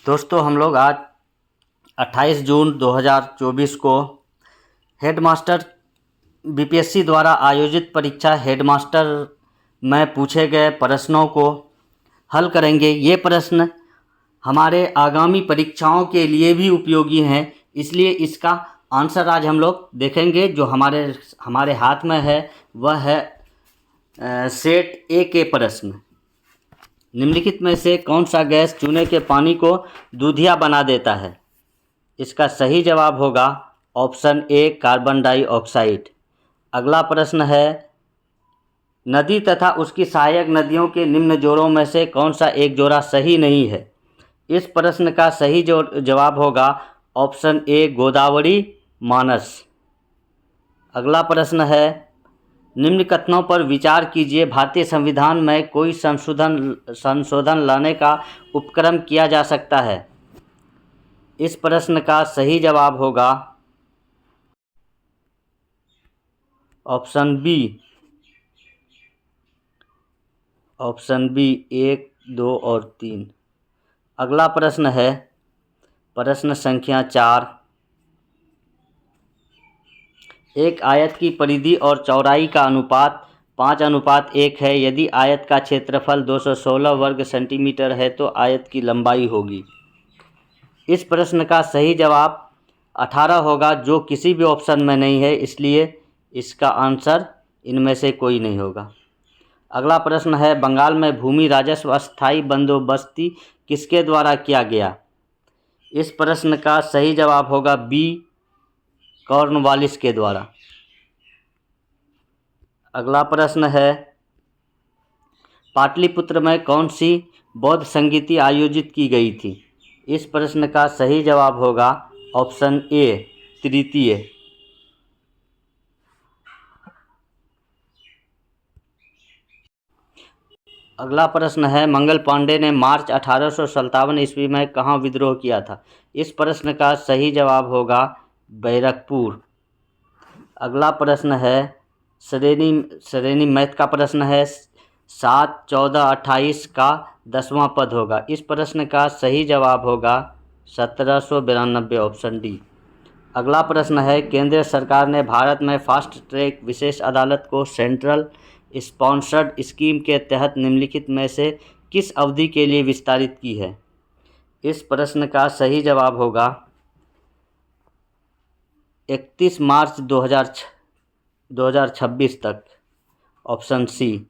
दोस्तों हम लोग आज 28 जून 2024 को हेडमास्टर बीपीएससी द्वारा आयोजित परीक्षा हेडमास्टर में पूछे गए प्रश्नों को हल करेंगे। ये प्रश्न हमारे आगामी परीक्षाओं के लिए भी उपयोगी हैं, इसलिए इसका आंसर आज हम लोग देखेंगे। जो हमारे हाथ में है वह है सेट ए के प्रश्न। निम्नलिखित में से कौन सा गैस चूने के पानी को दूधिया बना देता है? इसका सही जवाब होगा ऑप्शन ए कार्बन डाइऑक्साइड। अगला प्रश्न है नदी तथा उसकी सहायक नदियों के निम्न जोड़ों में से कौन सा एक जोड़ा सही नहीं है? इस प्रश्न का सही जवाब होगा ऑप्शन ए गोदावरी मानस। अगला प्रश्न है निम्न कथनों पर विचार कीजिए। भारतीय संविधान में कोई संशोधन लाने का उपक्रम किया जा सकता है? इस प्रश्न का सही जवाब होगा ऑप्शन बी 1, 2 और 3। अगला प्रश्न है प्रश्न संख्या 4। एक आयत की परिधि और चौड़ाई का अनुपात 5:1 है। यदि आयत का क्षेत्रफल 216 वर्ग सेंटीमीटर है तो आयत की लंबाई होगी। इस प्रश्न का सही जवाब 18 होगा, जो किसी भी ऑप्शन में नहीं है, इसलिए इसका आंसर इनमें से कोई नहीं होगा। अगला प्रश्न है बंगाल में भूमि राजस्व अस्थायी बंदोबस्ती किसके द्वारा किया गया? इस प्रश्न का सही जवाब होगा बी कॉर्नवालिस के द्वारा। अगला प्रश्न है पाटलिपुत्र में कौन सी बौद्ध संगीति आयोजित की गई थी? इस प्रश्न का सही जवाब होगा ऑप्शन ए तृतीय। अगला प्रश्न है मंगल पांडे ने मार्च 1857 ईस्वी में कहाँ विद्रोह किया था? इस प्रश्न का सही जवाब होगा बैरकपुर। अगला प्रश्न है श्रेणी मैथ का प्रश्न है 7, 14, 28 का 10वां पद होगा। इस प्रश्न का सही जवाब होगा 1792 ऑप्शन डी। अगला प्रश्न है केंद्र सरकार ने भारत में फास्ट ट्रैक विशेष अदालत को सेंट्रल स्पॉन्सर्ड स्कीम के तहत निम्नलिखित में से किस अवधि के लिए विस्तारित की है? इस प्रश्न का सही जवाब होगा 31 मार्च 2026 तक ऑप्शन सी।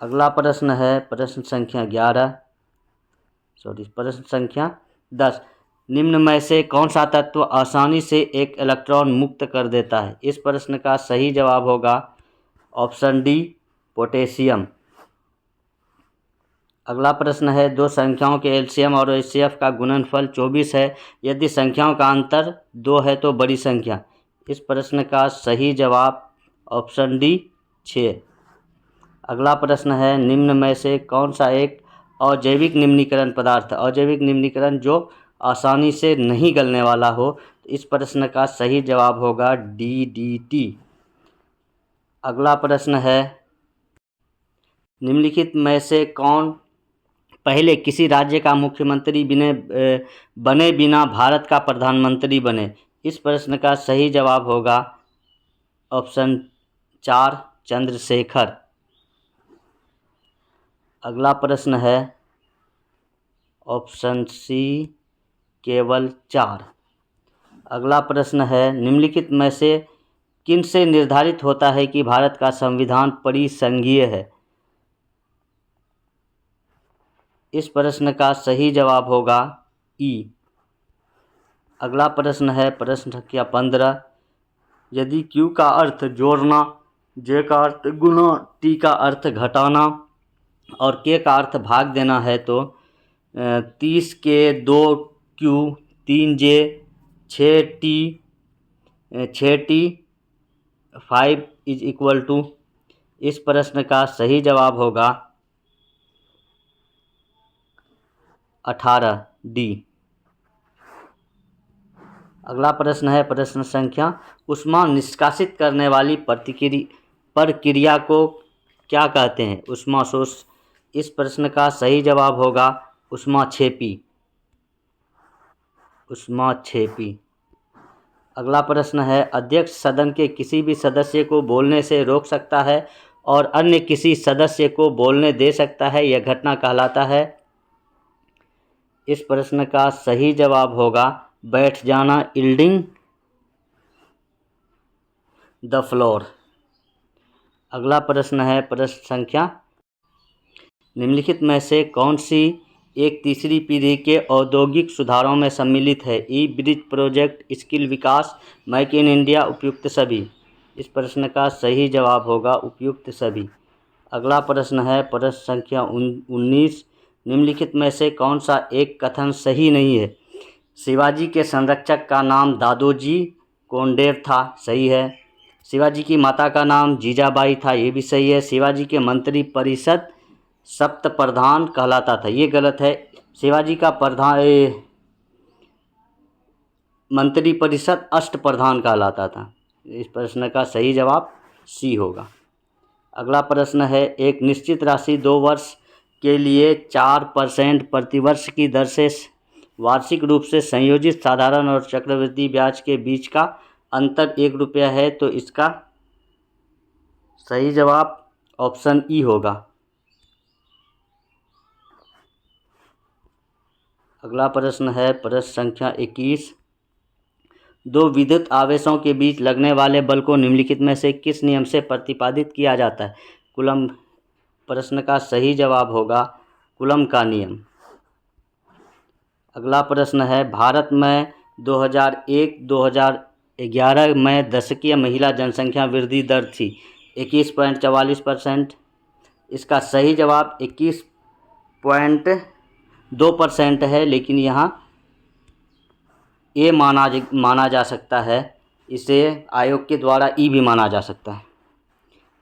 अगला प्रश्न है प्रश्न संख्या 10। निम्न में से कौन सा तत्व आसानी से एक इलेक्ट्रॉन मुक्त कर देता है? इस प्रश्न का सही जवाब होगा ऑप्शन डी पोटेशियम। अगला प्रश्न है दो संख्याओं के एलसीएम और एचसीएफ का गुणनफल 24 है। यदि संख्याओं का अंतर 2 है तो बड़ी संख्या। इस प्रश्न का सही जवाब ऑप्शन डी 6। अगला प्रश्न है निम्न में से कौन सा एक अजैविक निम्नीकरण पदार्थ है? अजैविक निम्नीकरण जो आसानी से नहीं गलने वाला हो। तो इस प्रश्न का सही जवाब होगा DDT। अगला प्रश्न है निम्नलिखित में से कौन पहले किसी राज्य का मुख्यमंत्री बने बिना भारत का प्रधानमंत्री बने? इस प्रश्न का सही जवाब होगा ऑप्शन 4 चंद्रशेखर। अगला प्रश्न है ऑप्शन सी केवल 4। अगला प्रश्न है निम्नलिखित में से किन से निर्धारित होता है कि भारत का संविधान परिसंघीय है? इस प्रश्न का सही जवाब होगा ई। अगला प्रश्न है प्रश्न संख्या 15। यदि Q का अर्थ जोड़ना, J का अर्थ गुणा, T का अर्थ घटाना और K का अर्थ भाग देना है तो 30 के 2Q 3J 6T 5 = इस प्रश्न का सही जवाब होगा 18 डी। अगला प्रश्न है प्रश्न संख्या ऊष्मा निष्कासित करने वाली प्रक्रिया को क्या कहते हैं? ऊष्माशोष। इस प्रश्न का सही जवाब होगा ऊष्माक्षेपी। ऊष्माक्षेपी। अगला प्रश्न है, अध्यक्ष सदन के किसी भी सदस्य को बोलने से रोक सकता है और अन्य किसी सदस्य को बोलने दे सकता है, यह घटना कहलाता है? इस प्रश्न का सही जवाब होगा बैठ जाना, यील्डिंग द फ्लोर। अगला प्रश्न है, प्रश्न संख्या, निम्नलिखित में से कौन सी एक तीसरी पीढ़ी के औद्योगिक सुधारों में सम्मिलित है? ई ब्रिज प्रोजेक्ट, स्किल विकास, मेक इन इंडिया, उपयुक्त सभी। इस प्रश्न का सही जवाब होगा उपयुक्त सभी। अगला प्रश्न है, प्रश्न संख्या 19, निम्नलिखित में से कौन सा एक कथन सही नहीं है? शिवाजी के संरक्षक का नाम दादोजी कोंडदेव था, सही है। शिवाजी की माता का नाम जीजाबाई था, ये भी सही है। शिवाजी के मंत्री परिषद सप्त प्रधान कहलाता था, ये गलत है। शिवाजी का मंत्री परिषद अष्ट प्रधान कहलाता था। इस प्रश्न का सही जवाब सी होगा। अगला प्रश्न है, एक निश्चित राशि 2 वर्ष के लिए 4% प्रतिवर्ष की दर से वार्षिक रूप से संयोजित साधारण और चक्रवृद्धि ब्याज के बीच का अंतर 1 रुपया है, तो इसका सही जवाब ऑप्शन ई होगा। अगला प्रश्न है, प्रश्न संख्या 21, दो विद्युत आवेशों के बीच लगने वाले बल को निम्नलिखित में से किस नियम से प्रतिपादित किया जाता है? कूलम्ब। प्रश्न का सही जवाब होगा कूलम्ब का नियम। अगला प्रश्न है, भारत में 2001-2011 में दशकीय महिला जनसंख्या वृद्धि दर थी 21.44%। इसका सही जवाब 21.2% है, लेकिन यहाँ ए माना जा सकता है, इसे आयोग के द्वारा ई भी माना जा सकता है।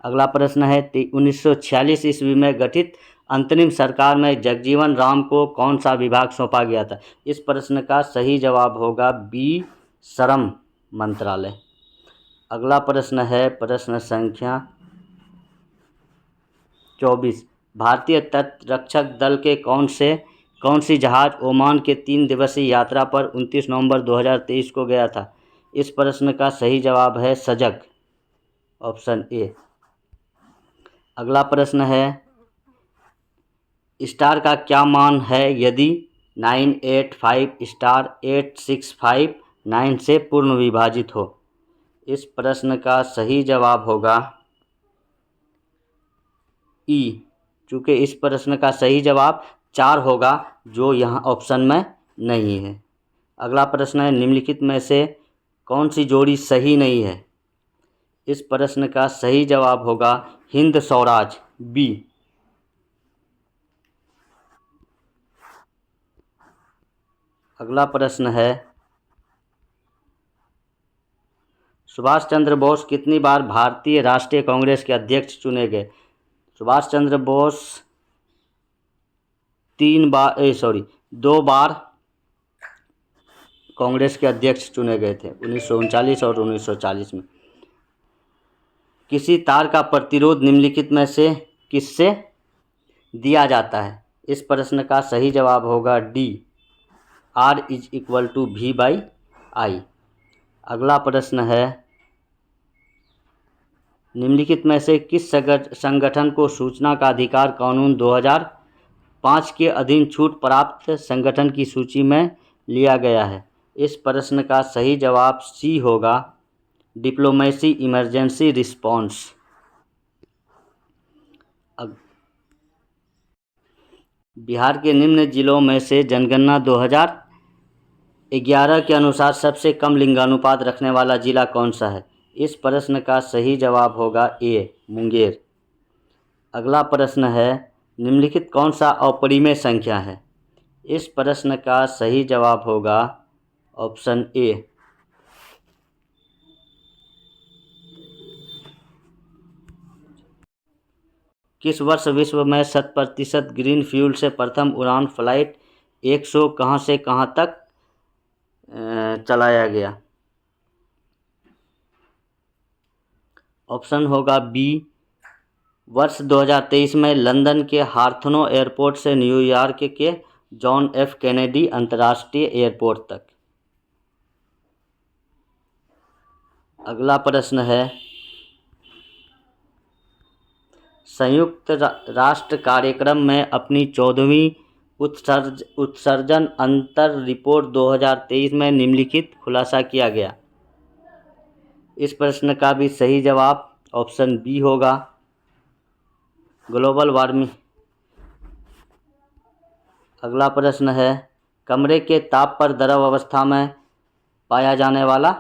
अगला प्रश्न है, 1946 ईस्वी में गठित अंतरिम सरकार में जगजीवन राम को कौन सा विभाग सौंपा गया था? इस प्रश्न का सही जवाब होगा बी, श्रम मंत्रालय। अगला प्रश्न है, प्रश्न संख्या 24, भारतीय तटरक्षक दल के कौन सी जहाज ओमान के 3 दिवसीय यात्रा पर 29 नवंबर 2023 को गया था? इस प्रश्न का सही जवाब है सजग, ऑप्शन ए। अगला प्रश्न है, स्टार का क्या मान है यदि 985 स्टार 865 9 से पूर्ण विभाजित हो? इस प्रश्न का सही जवाब होगा ई, चूँकि इस प्रश्न का सही जवाब 4 होगा, जो यहाँ ऑप्शन में नहीं है। अगला प्रश्न है, निम्नलिखित में से कौन सी जोड़ी सही नहीं है? इस प्रश्न का सही जवाब होगा हिंद स्वराज, बी। अगला प्रश्न है, सुभाष चंद्र बोस कितनी बार भारतीय राष्ट्रीय कांग्रेस के अध्यक्ष चुने गए? सुभाष चंद्र बोस 2 बार कांग्रेस के अध्यक्ष चुने गए थे, 1939 और 1940 में। किसी तार का प्रतिरोध निम्नलिखित में से किससे दिया जाता है? इस प्रश्न का सही जवाब होगा डी, R=V/I। अगला प्रश्न है, निम्नलिखित में से किस संगठन को सूचना का अधिकार कानून 2005 के अधीन छूट प्राप्त संगठन की सूची में लिया गया है? इस प्रश्न का सही जवाब सी होगा, डिप्लोमेसी इमरजेंसी रिस्पॉन्स। बिहार के निम्न जिलों में से जनगणना 2011 के अनुसार सबसे कम लिंगानुपात रखने वाला जिला कौन सा है? इस प्रश्न का सही जवाब होगा ए, मुंगेर। अगला प्रश्न है, निम्नलिखित कौन सा अपरिमेय संख्या है? इस प्रश्न का सही जवाब होगा ऑप्शन ए। किस वर्ष विश्व में 100% ग्रीन फ्यूल से प्रथम उड़ान फ्लाइट 100 कहाँ से कहाँ तक चलाया गया? ऑप्शन होगा बी, वर्ष 2023 में लंदन के हार्थनो एयरपोर्ट से न्यूयॉर्क के जॉन एफ कैनेडी अंतर्राष्ट्रीय एयरपोर्ट तक। अगला प्रश्न है, संयुक्त राष्ट्र कार्यक्रम में अपनी 14वीं उत्सर्जन अंतर रिपोर्ट 2023 में निम्नलिखित खुलासा किया गया। इस प्रश्न का भी सही जवाब ऑप्शन बी होगा, ग्लोबल वार्मिंग। अगला प्रश्न है, कमरे के ताप पर द्रव अवस्था में पाया जाने वाला।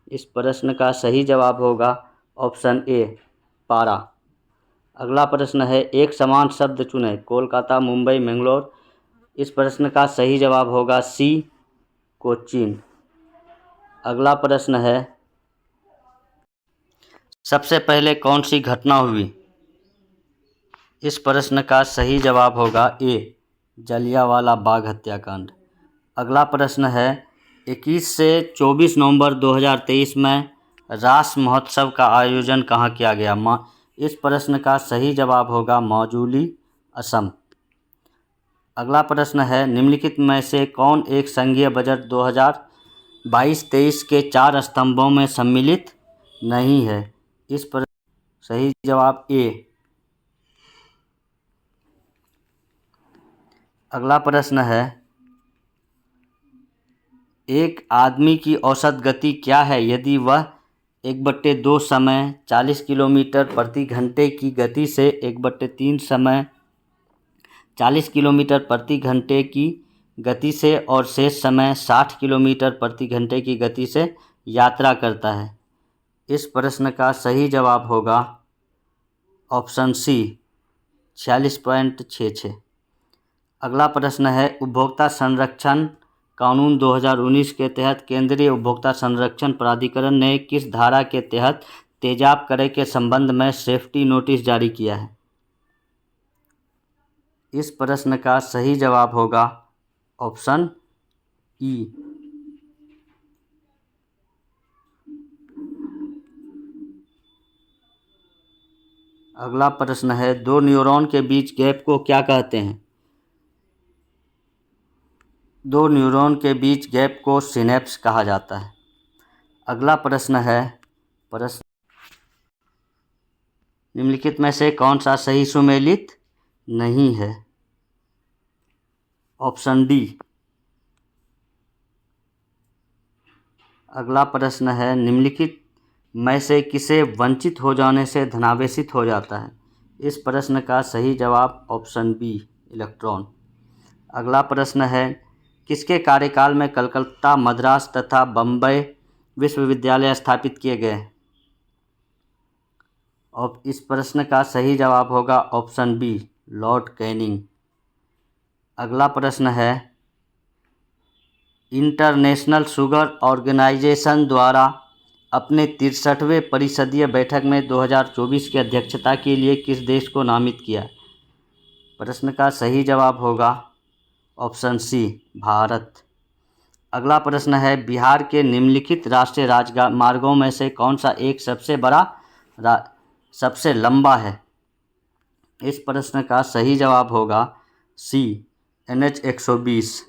इस प्रश्न का सही जवाब होगा ऑप्शन ए, पारा। अगला प्रश्न है, एक समान शब्द चुनें, कोलकाता, मुंबई, मंगलोर। इस प्रश्न का सही जवाब होगा सी, कोचीन। अगला प्रश्न है, सबसे पहले कौन सी घटना हुई। इस प्रश्न का सही जवाब होगा ए, जलियांवाला बाग हत्याकांड। अगला प्रश्न है, 21 से 24 नवंबर 2023 में रास महोत्सव का आयोजन कहाँ किया गया। इस प्रश्न का सही जवाब होगा माजुली, असम। अगला प्रश्न है, निम्नलिखित में से कौन एक संघीय बजट 2022-23 के 4 स्तंभों में सम्मिलित नहीं है। इस पर सही जवाब ए। अगला प्रश्न है, एक आदमी की औसत गति क्या है यदि वह 1/2 समय 40 किलोमीटर प्रति घंटे की गति से 1/3 समय 40 किलोमीटर प्रति घंटे की गति से और शेष समय 60 किलोमीटर प्रति घंटे की गति से यात्रा करता है। इस प्रश्न का सही जवाब होगा ऑप्शन सी, 46.66। अगला प्रश्न है, उपभोक्ता संरक्षण कानून 2019 के तहत केंद्रीय उपभोक्ता संरक्षण प्राधिकरण ने किस धारा के तहत तेजाब क्रय के संबंध में सेफ्टी नोटिस जारी किया है। इस प्रश्न का सही जवाब होगा ऑप्शन ई। अगला प्रश्न है, दो न्यूरॉन के बीच गैप को क्या कहते हैं। दो न्यूरॉन के बीच गैप को सिनेप्स कहा जाता है। अगला प्रश्न है, निम्नलिखित में से कौन सा सही सुमेलित नहीं है। Option D. अगला प्रश्न है, निम्नलिखित में से किसे वंचित हो जाने से धनावेशित हो जाता है। इस प्रश्न का सही जवाब ऑप्शन बी, इलेक्ट्रॉन। अगला प्रश्न है, किसके कार्यकाल में कलकत्ता, मद्रास तथा बम्बई विश्वविद्यालय स्थापित किए गए। और इस प्रश्न का सही जवाब होगा ऑप्शन बी, लॉर्ड कैनिंग। अगला प्रश्न है, इंटरनेशनल शुगर ऑर्गेनाइजेशन द्वारा अपने 63वें परिषदीय बैठक में 2024 की अध्यक्षता के लिए किस देश को नामित किया। प्रश्न का सही जवाब होगा ऑप्शन सी, भारत। अगला प्रश्न है, बिहार के निम्नलिखित राष्ट्रीय राजमार्गों में से कौन सा एक सबसे लंबा है। इस प्रश्न का सही जवाब होगा सी, NH 120।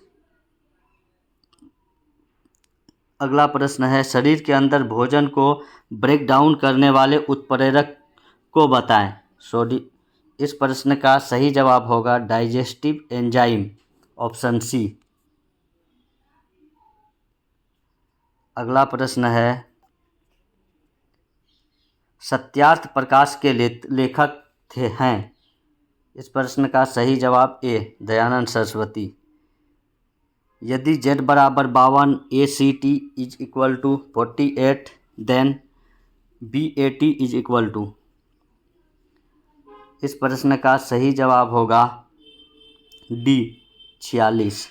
अगला प्रश्न है, शरीर के अंदर भोजन को ब्रेक डाउन करने वाले उत्प्रेरक को बताएं। इस प्रश्न का सही जवाब होगा डाइजेस्टिव एंजाइम, ऑप्शन सी। अगला प्रश्न है, सत्यार्थ प्रकाश के लेखक हैं। इस प्रश्न का सही जवाब ए, दयानंद सरस्वती। यदि z बराबर 52, ACT is equal to 48, then BAT is equal to. इस प्रश्न का सही जवाब होगा डी, 46।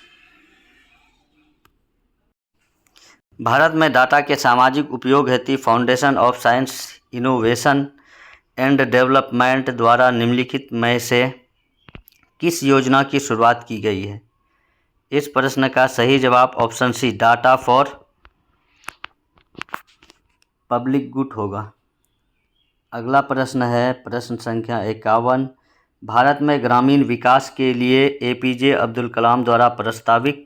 भारत में डाटा के सामाजिक उपयोग हेतु foundation of science innovation and development द्वारा निम्नलिखित में से किस योजना की शुरुआत की गई है। इस प्रश्न का सही जवाब option C, data for public good होगा। अगला प्रश्न है प्रश्न संख्या 51। भारत में ग्रामीण विकास के लिए एपीजे अब्दुल कलाम द्वारा प्रस्तावित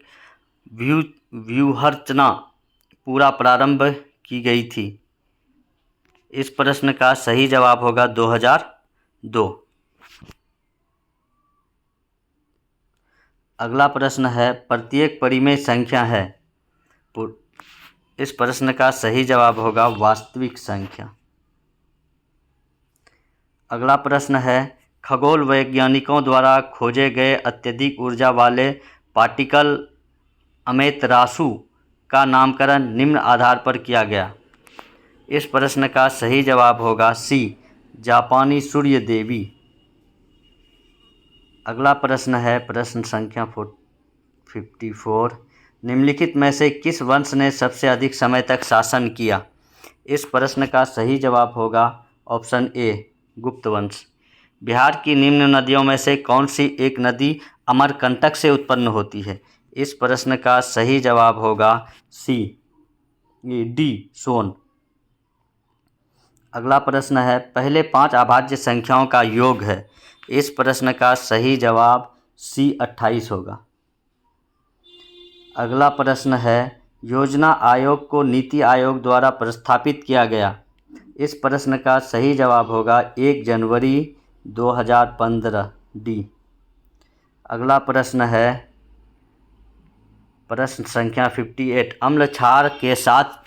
व्यूहरचना पूरा प्रारंभ की गई थी। इस प्रश्न का सही जवाब होगा 2002। अगला प्रश्न है प्रत्येक परिमेय संख्या है। इस प्रश्न का सही जवाब होगा वास्तविक संख्या। अगला प्रश्न है खगोल वैज्ञानिकों द्वारा खोजे गए अत्यधिक ऊर्जा वाले पार्टिकल अमेतरासु का नामकरण निम्न आधार पर किया गया। इस प्रश्न का सही जवाब होगा सी, जापानी सूर्य देवी। अगला प्रश्न है प्रश्न संख्या 54। निम्नलिखित में से किस वंश ने सबसे अधिक समय तक शासन किया। इस प्रश्न का सही जवाब होगा ऑप्शन ए, गुप्त वंश। बिहार की निम्न नदियों में से कौन सी एक नदी अमरकंटक से उत्पन्न होती है। इस प्रश्न का सही जवाब होगा सी, डी, सोन। अगला प्रश्न है पहले 5 अभाज्य संख्याओं का योग है। इस प्रश्न का सही जवाब सी, 28 होगा। अगला प्रश्न है योजना आयोग को नीति आयोग द्वारा प्रस्थापित किया गया। इस प्रश्न का सही जवाब होगा 1 जनवरी 2015, डी। अगला प्रश्न है प्रश्न संख्या 58। अम्ल क्षार के साथ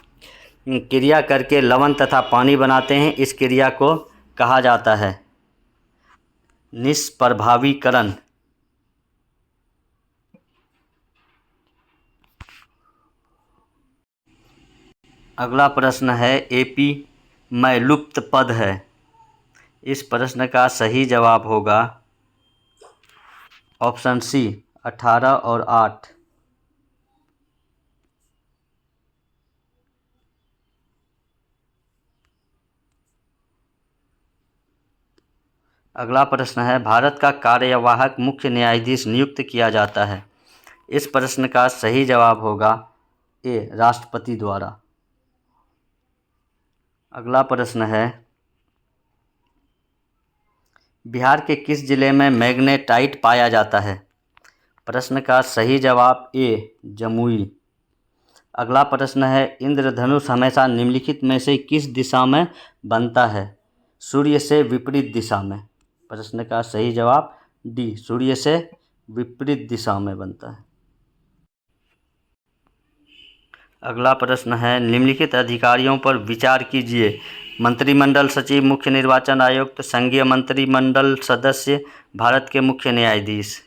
क्रिया करके लवण तथा पानी बनाते हैं। इस क्रिया को कहा जाता है निष्प्रभावीकरण। अगला प्रश्न है एपी में लुप्त पद है। इस प्रश्न का सही जवाब होगा ऑप्शन सी, 18 और 8। अगला प्रश्न है भारत का कार्यवाहक मुख्य न्यायाधीश नियुक्त किया जाता है। इस प्रश्न का सही जवाब होगा ए, राष्ट्रपति द्वारा। अगला प्रश्न है बिहार के किस जिले में मैग्नेटाइट पाया जाता है। प्रश्न का सही जवाब ए, जमुई। अगला प्रश्न है इंद्रधनुष हमेशा निम्नलिखित में से किस दिशा में बनता है। सूर्य से विपरीत दिशा में। प्रश्न का सही जवाब डी, सूर्य से विपरीत दिशा में बनता है। अगला प्रश्न है निम्नलिखित अधिकारियों पर विचार कीजिए। मंत्रिमंडल सचिव, मुख्य निर्वाचन आयुक्त, संघीय मंत्रिमंडल सदस्य, भारत के मुख्य न्यायाधीश।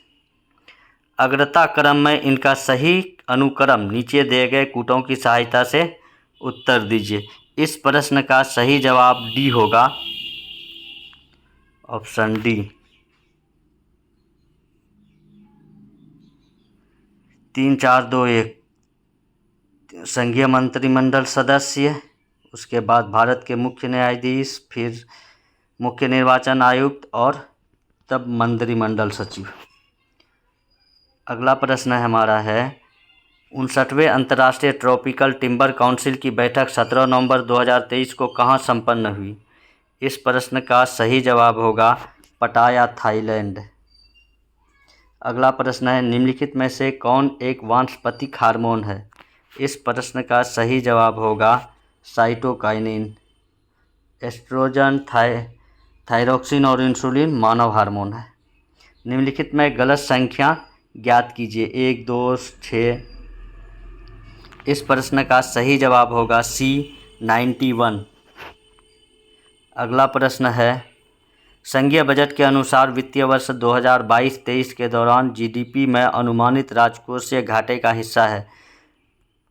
अग्रता क्रम में इनका सही अनुक्रम नीचे दिए गए कूटों की सहायता से उत्तर दीजिए। इस प्रश्न का सही जवाब डी होगा, ऑप्शन डी। 3, 4, 2, 1 संघीय मंत्रिमंडल सदस्य, उसके बाद भारत के मुख्य न्यायाधीश, फिर मुख्य निर्वाचन आयुक्त और तब मंत्रिमंडल सचिव। अगला प्रश्न हमारा है 59वें अंतर्राष्ट्रीय ट्रॉपिकल टिम्बर काउंसिल की बैठक 17 नवंबर 2023 को कहाँ संपन्न हुई। इस प्रश्न का सही जवाब होगा पटाया, थाईलैंड। अगला प्रश्न है निम्नलिखित में से कौन एक वानस्पतिक हार्मोन है। इस प्रश्न का सही जवाब होगा साइटोकाइनिन। एस्ट्रोजन, थायरोक्सिन और इंसुलिन मानव हार्मोन है। निम्नलिखित में गलत संख्या ज्ञात कीजिए। 1, 2, 6। इस प्रश्न का सही जवाब होगा सी, 91। अगला प्रश्न है संघीय बजट के अनुसार वित्तीय वर्ष 2022-23 के दौरान जीडीपी में अनुमानित राजकोषीय घाटे का हिस्सा है।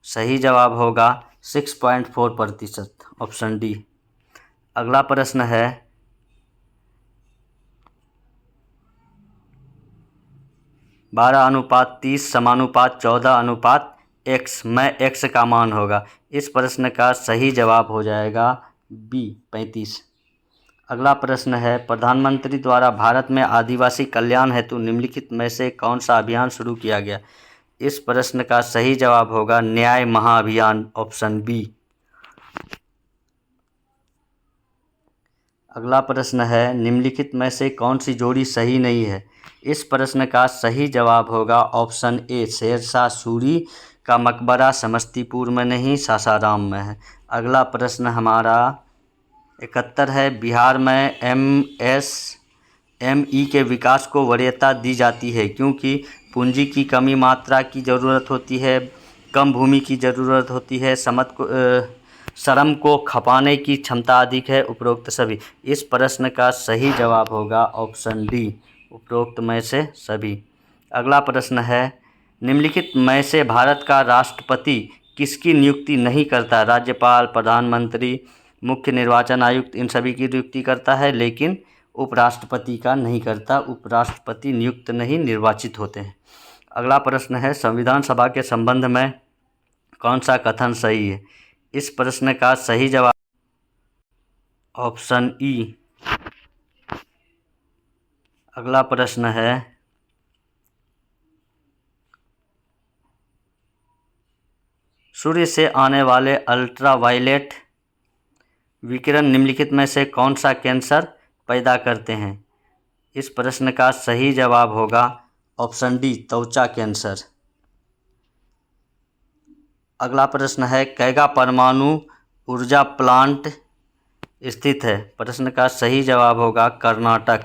सही जवाब होगा 6.4%, ऑप्शन डी। अगला प्रश्न है 12:30 समानुपात 14:x में x का मान होगा। इस प्रश्न का सही जवाब हो जाएगा बी, 35। अगला प्रश्न है प्रधानमंत्री द्वारा भारत में आदिवासी कल्याण हेतु निम्नलिखित में से कौन सा अभियान शुरू किया गया। इस प्रश्न का सही जवाब होगा न्याय महाअभियान, ऑप्शन बी। अगला प्रश्न है, निम्नलिखित में से कौन सी जोड़ी सही नहीं है? इस प्रश्न का सही जवाब होगा ऑप्शन ए, शेरशाह सूरी का मकबरा समस्तीपुर में नहीं, सासाराम में है। अगला प्रश्न हमारा 71 है, बिहार में एमएसएमई के विकास को वरीयता दी जाती है क्योंकि पूंजी की कमी मात्रा की ज़रूरत होती है, कम भूमि की ज़रूरत होती है, श्रम को खपाने की क्षमता अधिक है, उपरोक्त सभी। इस प्रश्न का सही जवाब होगा ऑप्शन डी, उपरोक्त में से सभी। अगला प्रश्न है, निम्नलिखित में से भारत का राष्ट्रपति किसकी नियुक्ति नहीं करता? राज्यपाल, प्रधानमंत्री, मुख्य निर्वाचन आयुक्त, इन सभी की नियुक्ति करता है लेकिन उपराष्ट्रपति का नहीं करता। उपराष्ट्रपति नियुक्त नहीं, निर्वाचित होते हैं। अगला प्रश्न है, संविधान सभा के संबंध में कौन सा कथन सही है? इस प्रश्न का सही जवाब ऑप्शन ई। अगला प्रश्न है, सूर्य से आने वाले अल्ट्रावायलेट विकिरण निम्नलिखित में से कौन सा कैंसर पैदा करते हैं? इस प्रश्न का सही जवाब होगा ऑप्शन डी, त्वचा कैंसर। अगला प्रश्न है, कैगा परमाणु ऊर्जा प्लांट स्थित है? प्रश्न का सही जवाब होगा कर्नाटक।